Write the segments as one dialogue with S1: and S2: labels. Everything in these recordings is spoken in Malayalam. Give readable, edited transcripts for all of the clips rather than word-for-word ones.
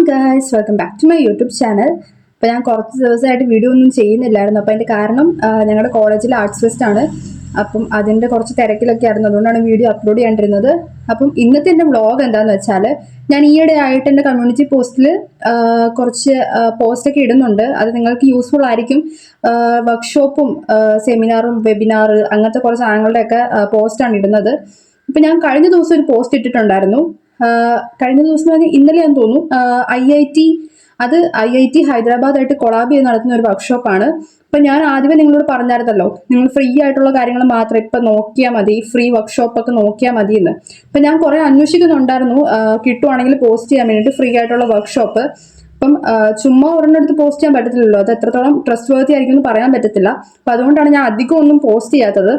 S1: Guys, welcome back to my YouTube channel. അപ്പോൾ ഞാൻ കുറച്ച് ദിവസമായിട്ട് വീഡിയോ ഒന്നും ചെയ്യുന്നില്ലായിരുന്നു. അപ്പോൾ അതിൻ്റെ കാരണം ഞങ്ങളുടെ കോളേജിൽ ആർട്സ് ഫെസ്റ്റ് ആണ്. അപ്പം അതിൻ്റെ കുറച്ച് തിരക്കിലൊക്കെ ആയിരുന്നു, അതുകൊണ്ടാണ് വീഡിയോ അപ്ലോഡ് ചെയ്യാണ്ടിരുന്നത്. അപ്പം ഇന്നത്തെ എൻ്റെ വ്ളോഗ് എന്താണെന്ന് വെച്ചാൽ, ഞാൻ ഈയിടെ ആയിട്ട് എൻ്റെ കമ്മ്യൂണിറ്റി പോസ്റ്റിൽ കുറച്ച് പോസ്റ്റൊക്കെ ഇടുന്നുണ്ട്. അത് നിങ്ങൾക്ക് യൂസ്ഫുൾ ആയിരിക്കും. വർക്ക്ഷോപ്പും സെമിനാറും വെബിനാർ അങ്ങനത്തെ കുറച്ച് സാധനങ്ങളുടെയൊക്കെ പോസ്റ്റാണ് ഇടുന്നത്. അപ്പം ഞാൻ കഴിഞ്ഞ ദിവസം ഒരു പോസ്റ്റ് ഇട്ടിട്ടുണ്ടായിരുന്നു. കഴിഞ്ഞ ദിവസം ഇന്നലെ ഞാൻ തോന്നുന്നു, IIT ഹൈദരാബാദായിട്ട് കൊളാബ് ചെയ്ത് നടത്തുന്ന ഒരു വർക്ക്ഷോപ്പാണ്. അപ്പം ഞാൻ ആദ്യമേ നിങ്ങളോട് പറഞ്ഞായിരുന്നല്ലോ, നിങ്ങൾ ഫ്രീ ആയിട്ടുള്ള കാര്യങ്ങൾ മാത്രം ഇപ്പം നോക്കിയാൽ മതി, ഫ്രീ വർക്ക്ഷോപ്പൊക്കെ നോക്കിയാൽ മതി എന്ന്. അപ്പം ഞാൻ കുറേ അന്വേഷിക്കുന്നുണ്ടായിരുന്നു, കിട്ടുവാണെങ്കിൽ പോസ്റ്റ് ചെയ്യാൻ വേണ്ടിയിട്ട് ഫ്രീ ആയിട്ടുള്ള വർക്ക്ഷോപ്പ്. അപ്പം ചുമ്മാ ഒരെണ്ണെടുത്ത് പോസ്റ്റ് ചെയ്യാൻ പറ്റത്തില്ലല്ലോ, അത് എത്രത്തോളം ട്രസ്റ്റ് വർത്തി ആയിരിക്കും എന്ന് പറയാൻ പറ്റത്തില്ല. അപ്പം അതുകൊണ്ടാണ് ഞാൻ അധികം ഒന്നും പോസ്റ്റ് ചെയ്യാത്തത്.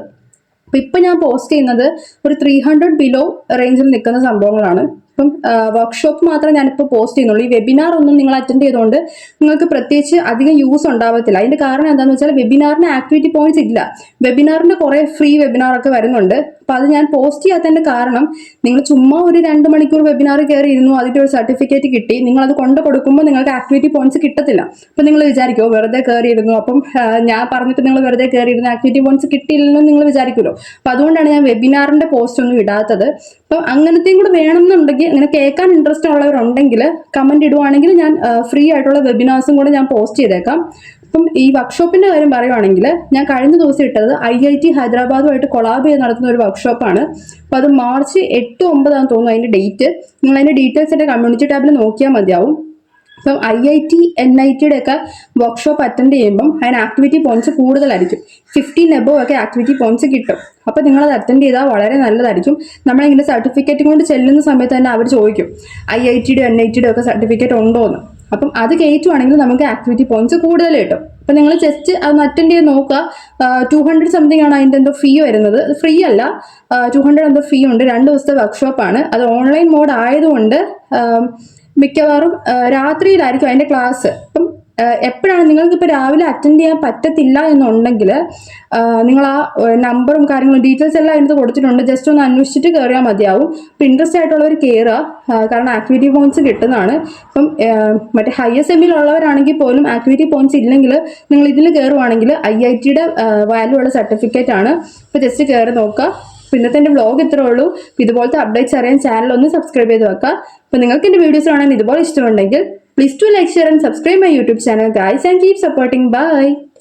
S1: അപ്പം ഇപ്പം ഞാൻ പോസ്റ്റ് ചെയ്യുന്നത് ഒരു 300 ബിലോ റേഞ്ചിൽ നിൽക്കുന്ന സംഭവങ്ങളാണ്. ഇപ്പം വർക്ക്ഷോപ്പ് മാത്രമേ ഞാനിപ്പോൾ പോസ്റ്റ് ചെയ്യുന്നുള്ളൂ. ഈ വെബിനാർ ഒന്നും നിങ്ങൾ അറ്റൻഡ് ചെയ്തുകൊണ്ട് നിങ്ങൾക്ക് പ്രത്യേകിച്ച് അധികം യൂസ് ഉണ്ടാവത്തില്ല. അതിന്റെ കാരണം എന്താണെന്ന് വെച്ചാൽ, വെബിനാറിന് ആക്ടിവിറ്റി പോയിന്റ്സ് ഇല്ല. വെബിനാറിന്റെ കുറേ ഫ്രീ വെബിനാറൊക്കെ വരുന്നുണ്ട്. അപ്പം അത് ഞാൻ പോസ്റ്റ് ചെയ്യാത്തതിന്റെ കാരണം, നിങ്ങൾ ചുമ്മാ ഒരു 2 മണിക്കൂർ വെബിനാർ കയറി ഇരുന്നു, അതിന്റെ ഒരു സർട്ടിഫിക്കറ്റ് കിട്ടി, നിങ്ങൾ അത് കൊണ്ട് കൊടുക്കുമ്പോൾ നിങ്ങൾക്ക് ആക്ടിവിറ്റി പോയിന്റ്സ് കിട്ടത്തില്ല. അപ്പം നിങ്ങൾ വിചാരിക്കുമോ വെറുതെ കയറിയിരുന്നു, അപ്പം ഞാൻ പറഞ്ഞിട്ട് നിങ്ങൾ വെറുതെ കയറിയിരുന്നു ആക്ടിവിറ്റി പോയിന്റ്സ് കിട്ടിയില്ലെന്ന് നിങ്ങൾ വിചാരിക്കുമല്ലോ. അപ്പം അതുകൊണ്ടാണ് ഞാൻ വെബിനാറിന്റെ പോസ്റ്റ് ഒന്നും ഇടാത്തത്. അപ്പം അങ്ങനത്തെയും കൂടെ വേണമെന്നുണ്ടെങ്കിൽ, അങ്ങനെ കേൾക്കാൻ ഇൻട്രസ്റ്റ് ഉള്ളവരുണ്ടെങ്കിൽ കമന്റ് ഇടുവാണെങ്കിൽ ഞാൻ ഫ്രീ ആയിട്ടുള്ള വെബിനാർസും കൂടെ ഞാൻ പോസ്റ്റ് ചെയ്തേക്കാം. അപ്പം ഈ വർക്ക്ഷോപ്പിന്റെ കാര്യം പറയുവാണെങ്കിൽ, ഞാൻ കഴിഞ്ഞ ദിവസം ഇട്ടത് IIT ഹൈദരാബാദുമായിട്ട് കൊളാബ് ചെയ്ത് നടത്തുന്ന ഒരു വർക്ക്ഷോപ്പാണ്. അപ്പം അത് മാർച്ച് 8-9 തോന്നുന്നു അതിന്റെ ഡേറ്റ്. നിങ്ങൾ അതിന്റെ ഡീറ്റെയിൽസ് എൻ്റെ കമ്മ്യൂണിറ്റി ടാബിൽ നോക്കിയാൽ മതിയാവും. അപ്പം IIT NITയുടെ ഒക്കെ വർക്ക്ഷോപ്പ് അറ്റൻഡ് ചെയ്യുമ്പം അതിന് ആക്ടിവിറ്റി പോയിന്റ്സ് കൂടുതലായിരിക്കും. 15 എബോവ് ഒക്കെ ആക്ടിവിറ്റി പോയിന്റ്സ് കിട്ടും. അപ്പം നിങ്ങളത് അറ്റൻഡ് ചെയ്താൽ വളരെ നല്ലതായിരിക്കും. നമ്മളിങ്ങനെ സർട്ടിഫിക്കറ്റ് കൊണ്ട് ചെല്ലുന്ന സമയത്ത് തന്നെ അവർ ചോദിക്കും IITയുടെ NITയുടെ ഒക്കെ സർട്ടിഫിക്കറ്റ് ഉണ്ടോ എന്ന്. അപ്പം അത് കയറ്റുവാണെങ്കിൽ നമുക്ക് ആക്ടിവിറ്റി പോയിന്റ്സ് കൂടുതൽ കിട്ടും. അപ്പം നിങ്ങൾ ജസ്റ്റ് അതൊന്ന് അറ്റൻഡ് ചെയ്ത് നോക്കുക. 200 സംതിങ് ആണ് അതിൻ്റെ എന്തോ ഫീ വരുന്നത്. ഫ്രീ അല്ല, 200 എന്തോ ഫീ ഉണ്ട്. 2 ദിവസത്തെ വർക്ക്ഷോപ്പാണ്. അത് ഓൺലൈൻ മോഡ് ആയതുകൊണ്ട് മിക്കവാറും രാത്രിയിലായിരിക്കും അതിൻ്റെ ക്ലാസ്. അപ്പം എപ്പോഴാണ് നിങ്ങൾക്കിപ്പോൾ രാവിലെ അറ്റൻഡ് ചെയ്യാൻ പറ്റത്തില്ല എന്നുണ്ടെങ്കിൽ, നിങ്ങൾ ആ നമ്പറും കാര്യങ്ങളും ഡീറ്റെയിൽസ് എല്ലാം അതിനകത്ത് കൊടുത്തിട്ടുണ്ട്, ജസ്റ്റ് ഒന്ന് അന്വേഷിച്ചിട്ട് കയറിയാൽ മതിയാവും. ഇപ്പം ഇൻട്രസ്റ്റ് ആയിട്ടുള്ളവർ കയറുക, കാരണം ആക്ടിവിറ്റി പോയിന്റ്സ് കിട്ടുന്നതാണ്. ഇപ്പം മറ്റേ ഹയർ സെമ്മിലുള്ളവരാണെങ്കിൽ പോലും ആക്ടിവിറ്റി പോയിന്റ്സ് ഇല്ലെങ്കിൽ നിങ്ങൾ ഇതിൽ കയറുവാണെങ്കിൽ IITയുടെ വാല്യൂ ഉള്ള സർട്ടിഫിക്കറ്റ് ആണ്. അപ്പോൾ ജസ്റ്റ് കയറി നോക്കുക. ഇന്നത്തെ എൻ്റെ വ്ളോഗ് ഇത്രേ ഉള്ളൂ. ഇതുപോലത്തെ അപ്ഡേറ്റ്സ് അറിയാൻ ചാനൽ ഒന്ന് സബ്സ്ക്രൈബ് ചെയ്ത് വെക്കുക. അപ്പോൾ നിങ്ങൾക്ക് എൻ്റെ വീഡിയോസ് കാണാൻ ഇതുപോലെ ഇഷ്ടമുണ്ടെങ്കിൽ, please do like, share and subscribe my YouTube channel guys, and keep supporting. Bye.